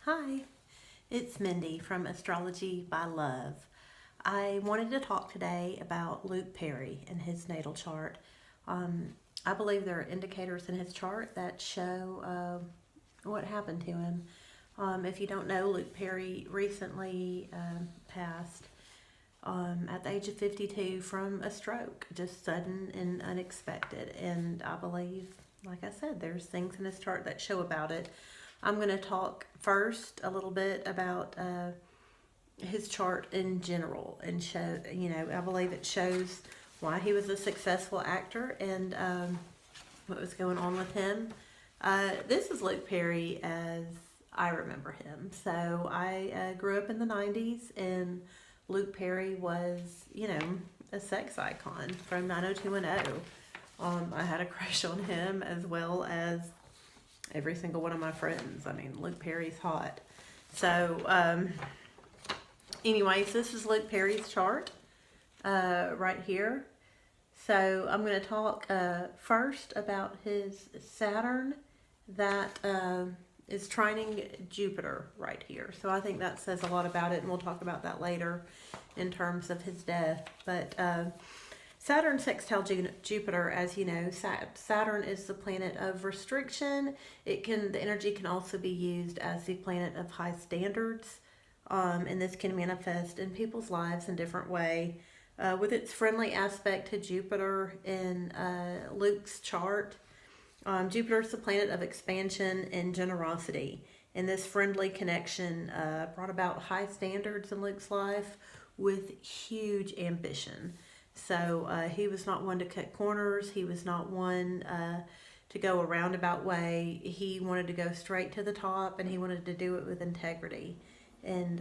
Hi, it's Mindy from Astrology.by.love. I wanted to talk today about Luke Perry and his natal chart. I believe there are indicators in his chart that show what happened to him. If you don't know, Luke Perry recently passed at the age of 52 from a stroke, just sudden and unexpected. And I believe, like I said, there's things in his chart that show about it. I'm going to talk first a little bit about his chart in general and show, I believe it shows why he was a successful actor and what was going on with him. This is Luke Perry as I remember him. So I grew up in the 90s, and Luke Perry was, a sex icon from 90210. I had a crush on him as well as every single one of my friends. I mean, Luke Perry's hot. So, anyways, this is Luke Perry's chart right here. So I'm going to talk first about his Saturn that is trining Jupiter right here. So I think that says a lot about it, and we'll talk about that later in terms of his death. But Saturn sextile Jupiter, as you know, Saturn is the planet of restriction. The energy can also be used as the planet of high standards, and this can manifest in people's lives in different way. With its friendly aspect to Jupiter in Luke's chart, Jupiter is the planet of expansion and generosity, and this friendly connection brought about high standards in Luke's life with huge ambition. So he was not one to cut corners. He was not one to go a roundabout way. He wanted to go straight to the top, and he wanted to do it with integrity. And,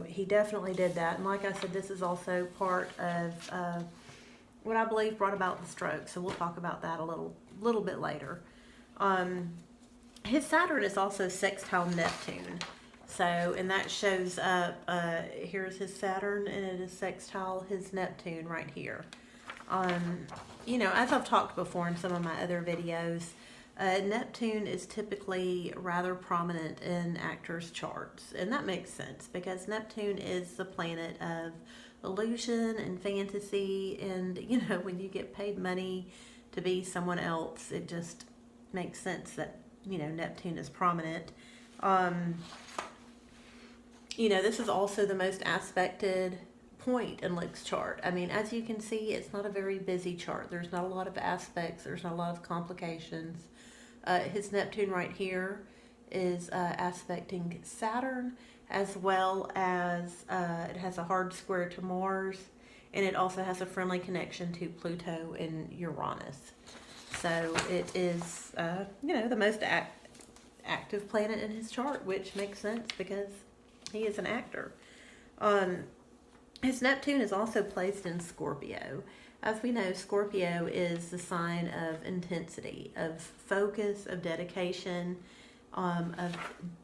he definitely did that. And like I said, this is also part of what I believe brought about the stroke. So we'll talk about that a little bit later. His Saturn is also sextile Neptune. So, and that shows up, here's his Saturn, and it is sextile his Neptune right here. As I've talked before in some of my other videos, Neptune is typically rather prominent in actors' charts. And that makes sense because Neptune is the planet of illusion and fantasy. And, when you get paid money to be someone else, it just makes sense that, Neptune is prominent. This is also the most aspected point in Luke's chart. I mean, as you can see, it's not a very busy chart. There's not a lot of aspects. There's not a lot of complications. His Neptune right here is aspecting Saturn, as well as it has a hard square to Mars, and it also has a friendly connection to Pluto and Uranus. So it is, the most active planet in his chart, which makes sense because he is an actor. His Neptune is also placed in Scorpio. As we know, Scorpio is the sign of intensity, of focus, of dedication, of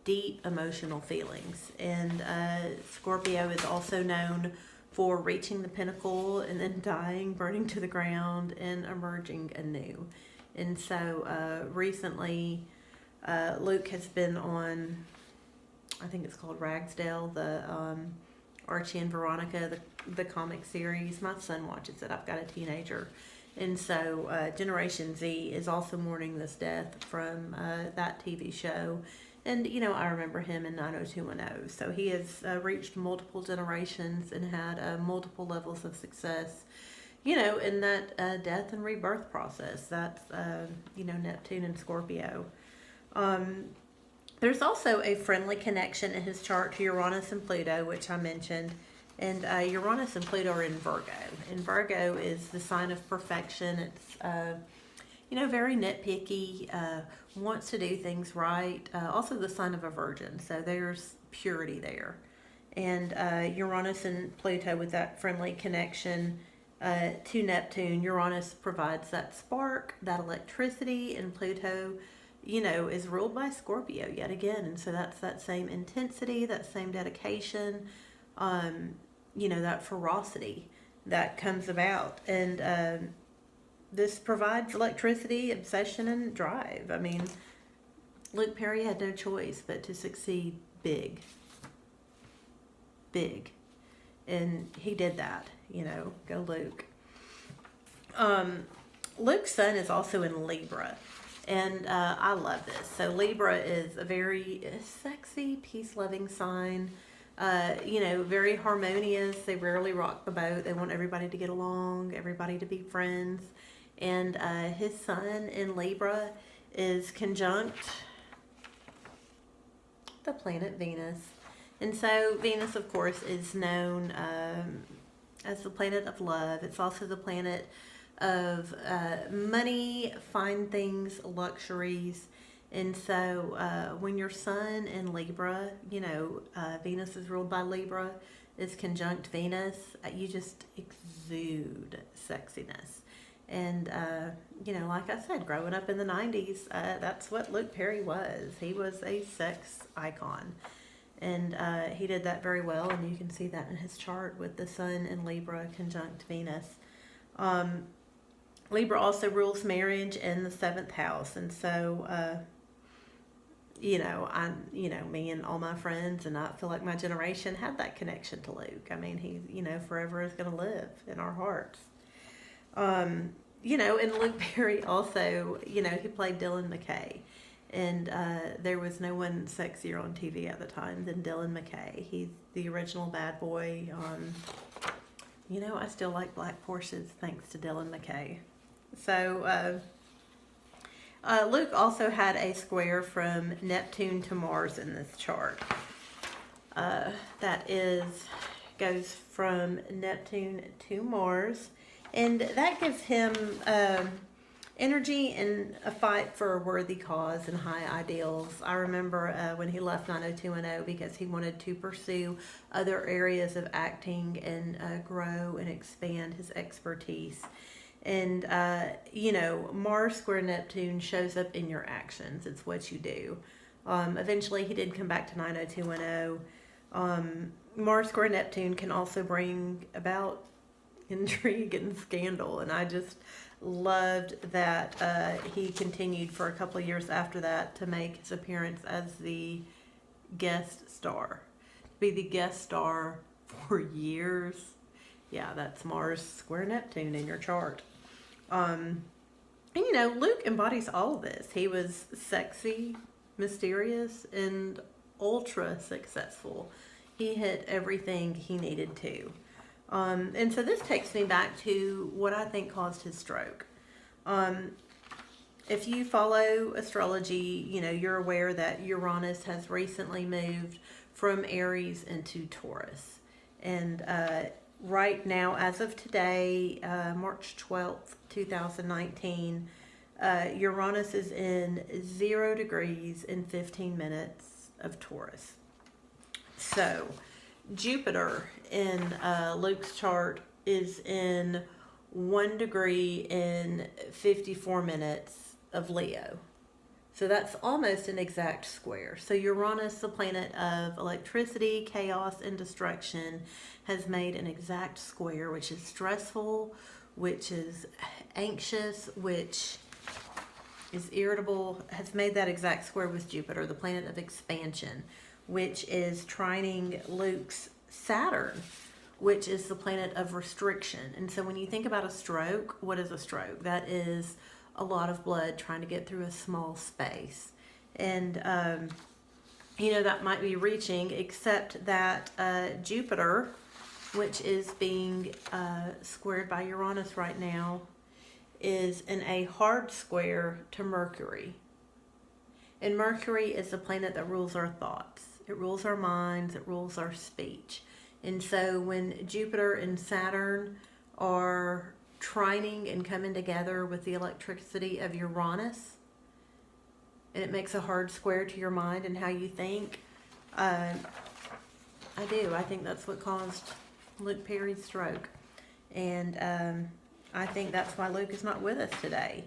deep emotional feelings. And Scorpio is also known for reaching the pinnacle and then dying, burning to the ground, and emerging anew. And so recently, Luke has been on, I think it's called Ragsdale, the Archie and Veronica, the comic series. My son watches it. I've got a teenager. And so Generation Z is also mourning this death from that TV show. And, I remember him in 90210. So he has reached multiple generations and had multiple levels of success, in that death and rebirth process. That's, Neptune and Scorpio. There's also a friendly connection in his chart to Uranus and Pluto, which I mentioned. And Uranus and Pluto are in Virgo. And Virgo is the sign of perfection. It's, very nitpicky, wants to do things right. Also the sign of a virgin. So there's purity there. And Uranus and Pluto with that friendly connection to Neptune. Uranus provides that spark, that electricity, and Pluto is ruled by Scorpio yet again. And so that's that same intensity, that same dedication, that ferocity that comes about. And this provides electricity, obsession, and drive. I mean, Luke Perry had no choice but to succeed big. Big. And he did that, go Luke. Luke's sun is also in Libra. And I love this. So Libra is a very sexy, peace-loving sign. Very harmonious. They rarely rock the boat. They want everybody to get along, everybody to be friends. And his sun in Libra is conjunct the planet Venus. And so Venus, of course, is known as the planet of love. It's also the planet of money, fine things, luxuries. And so when your sun in Libra, Venus is ruled by Libra, is conjunct Venus, you just exude sexiness. And, like I said, growing up in the 90s, that's what Luke Perry was. He was a sex icon. And he did that very well, and you can see that in his chart with the sun in Libra conjunct Venus. Libra also rules marriage in the 7th house, and so, me and all my friends, and I feel like my generation had that connection to Luke. I mean, he, forever is going to live in our hearts. And Luke Perry also, he played Dylan McKay. And there was no one sexier on TV at the time than Dylan McKay. He's the original bad boy. I still like black Porsches thanks to Dylan McKay. So Luke also had a square from Neptune to Mars in this chart. Goes from Neptune to Mars. And that gives him energy and a fight for a worthy cause and high ideals. I remember when he left 90210 because he wanted to pursue other areas of acting and grow and expand his expertise. And, Mars square Neptune shows up in your actions. It's what you do. Eventually, he did come back to 90210. Mars square Neptune can also bring about intrigue and scandal, and I just loved that he continued for a couple of years after that to make his appearance as the guest star. To be the guest star for years. Yeah, that's Mars square Neptune in your chart. And Luke embodies all of this. He was sexy, mysterious, and ultra successful. He hit everything he needed to. And so this takes me back to what I think caused his stroke. If you follow astrology, you're aware that Uranus has recently moved from Aries into Taurus. And right now, as of today, March 12th, 2019, Uranus is in 0 degrees in 15 minutes of Taurus. So Jupiter in Luke's chart is in 1 degree in 54 minutes of Leo. So that's almost an exact square. So Uranus, the planet of electricity, chaos, and destruction, has made an exact square, which is stressful, which is anxious, which is irritable, has made that exact square with Jupiter, the planet of expansion, which is trining Luke's Saturn, which is the planet of restriction. And so when you think about a stroke, what is a stroke? That is a lot of blood trying to get through a small space. And, that might be reaching, except that Jupiter, which is being squared by Uranus right now, is in a hard square to Mercury. And Mercury is the planet that rules our thoughts. It rules our minds. It rules our speech. And so when Jupiter and Saturn are trining and coming together with the electricity of Uranus, and it makes a hard square to your mind and how you think, I think that's what caused Luke Perry's stroke. And I think that's why Luke is not with us today.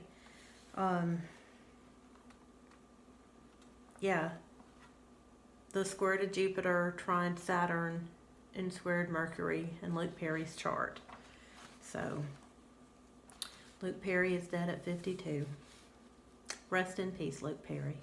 The square to Jupiter trined Saturn and squared Mercury in Luke Perry's chart. So Luke Perry is dead at 52. Rest in peace, Luke Perry.